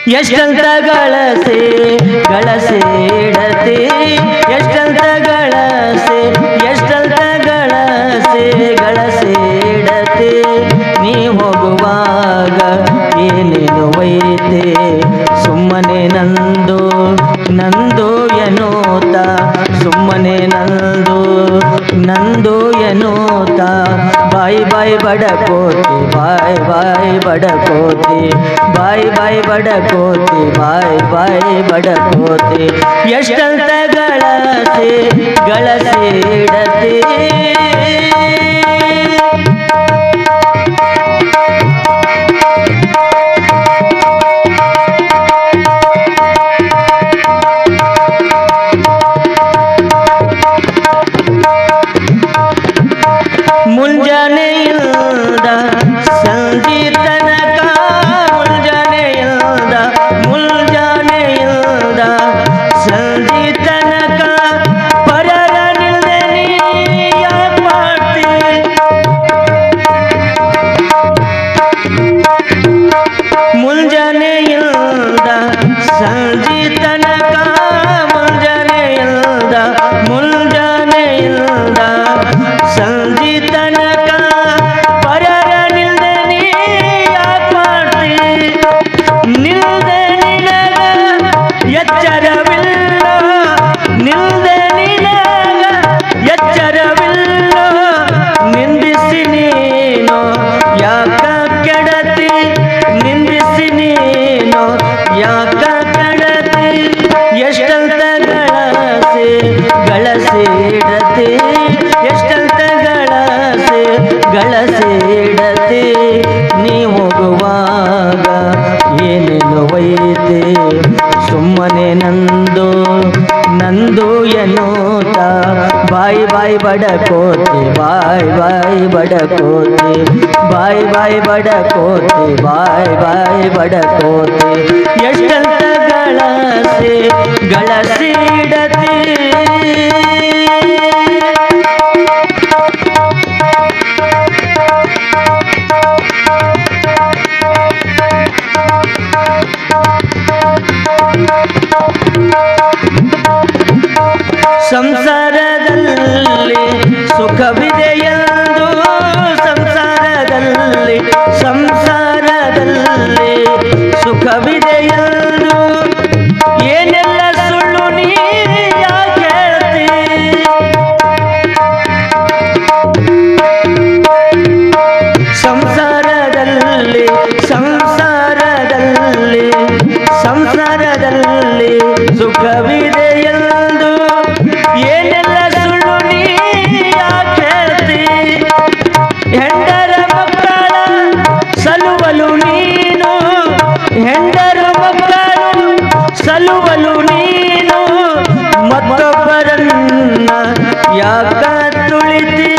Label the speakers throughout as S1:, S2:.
S1: ಎಷ್ಟಂತ ಗಳಸೆ ಗಳಸೇಡತೆ ಎಷ್ಟಂತ ಗಳಸೆ ಗಳಸೇಡತೆ ನೀ ಹೋಗುವಾಗ ಏನೇನು ಒಯ್ತೆ ಸುಮ್ಮನೆ ನಂದು ಎನ್ನುತ್ತ ಸುಮ್ಮನೆ ನಂದು ಎನ್ನುತ್ತ ಬಾಯಿ ಬಡಕೋತಿ ಬಾಯಿ ಬಡಕೋತಿ ಬಾಯಿ ಬಡಕೋತಿ ಎಷ್ಟಂತ ಗಳಸೇಡತೆ ಮುಂಜಾನೆಯಿಂದ ಸಂಜೆ ತನಕ ಮುಂಜಾನೆಯಿಂದ ಸಂಜೆ ತನಕ ಪರರ ನಿಲ್ದೆ ನೀ ಯಾಕ್ ಮಾಡ್ತಿ ಮುಂಜಾನೆಯಿಂದ ಸಂಜೆ ತನಕ ಮುಂಜಾನೆಯಿಂದ ಸಂಜೆ ತನಕ ಪರರ ನಿಲ್ದೆ ನೀ ಯಾಕ್ ಮಾಡ್ತಿ ನಿಲ್ದೆ ನಿನಗ ಎಚ್ಚರವಿಲ್ಲ ನಿಲ್ದೆ ನಿನಗ ಎಚ್ಚರವಿಲ್ಲ ನಿಂದಿಸಿ ನೀನು ಯಾಕ ಕೆಡತಿ ನಿಂದಿಸಿ ನೀನು ಯಾಕ ಕೆಡತಿ ಎಷ್ಟಂತ ಗಳಸೇಡತೆ ಎಷ್ಟಂತ ಗಳಸೇಡತೆ ನೀ ಹೋಗುವಾಗ ಏನೇನು ಒಯ್ತೆ ಸುಮ್ಮನೆ ನಂದು ಎನ್ನುತ್ತ ಬಾಯಿ ಬಡಕೋತಿ ಬಾಯಿ ಬಡಕೋತಿ ಎಷ್ಟಂತ ಗಳಸೇಡತೆ ಸಂಸಾರದಲ್ಲಿ ಸುಖವಿದೆಯೆಂದು ಸಂಸಾರದಲ್ಲಿ ಸುಖವಿದೆಯೆಂದು ಏನೆಲ್ಲ ಸುಳ್ಳು ನೀ ಯಾಕೆ ಹೇಳ್ತಿ ಸಂಸಾರದಲ್ಲಿ ಸುಖವಿದೆಯೆಂದು ಏನೆಲ್ಲ ಸುಳ್ಳು ನೀ ಯಾಕೆ ಹೇಳ್ತಿ ಹೆಂಡರ ಮಕ್ಕಳ ಸಲುವಲು ನೀನು ಹೆಂಡರ ಮಕ್ಕಳು ಸಲುವಲು ನೀನು ಮತ್ತೊಬ್ಬರನ್ನ ಯಾಕ ತುಳಿತಿ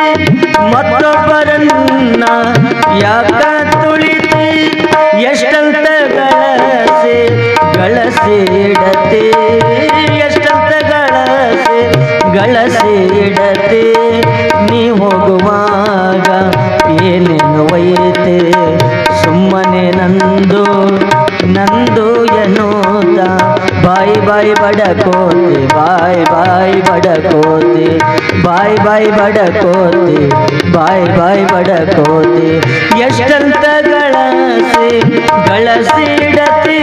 S1: ಮತ್ತೊಬ್ಬರನ್ನ ಯಾಕ ತುಳಿತಿ ಎಷ್ಟಂತ ಗಳಸೇಡತೆ ಎಷ್ಟಂತ ಗಳಸೇಡತೆ ನೀ ಹೋಗುವಾಗ ಏನೇನು ಒಯ್ತೆ ಸುಮ್ಮನೆ ನಂದು ಎನ್ನುತ್ತ ಬಾಯಿ ಬಡಕೋತಿ ಬಾಯಿ ಬಡಕೋತಿ ಎಷ್ಟಂತ ಗಳಸೇಡತೆ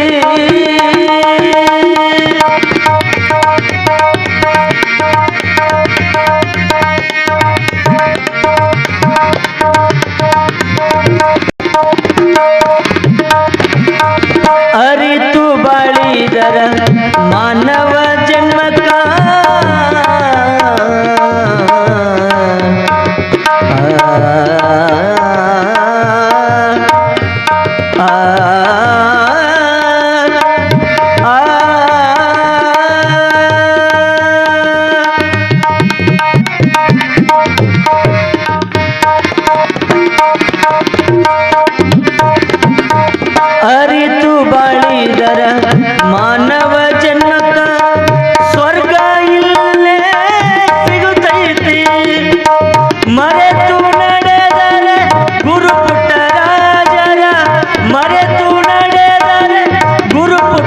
S1: ಅರಿತು ಬಾಳಿದರ ಮಾನವ ಜನ್ಮಕ ಅರಿತು ಬಾಳಿದರ ಮಾನವ ಜನ್ಮಕ ಸ್ವರ್ಗ ಇಲ್ಲೇ ಸಿಗುತ್ತೈತಿ ಮರೆತು ನಡೆದರೆ ಗುರುಪುಟ್ಟ ರಾಜರ ಮರೆತು ನಡೆದರೆ ಗುರುಪುಟ್ಟ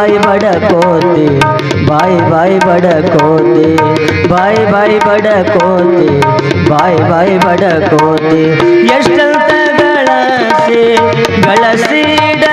S1: ಬಾಯಿ ಬಡಕೋತಿ ಬಾಯಿ ಬಾಯಿ ಬಡಕೋತಿ ಬಾಯಿ ಬಾಯಿ ಬಡಕೋತಿ ಬಾಯಿ ಬಾಯಿ ಬಡಕೋತಿ ಎಷ್ಟಂತ ಗಳಸಿ ಗಳಸಿಡ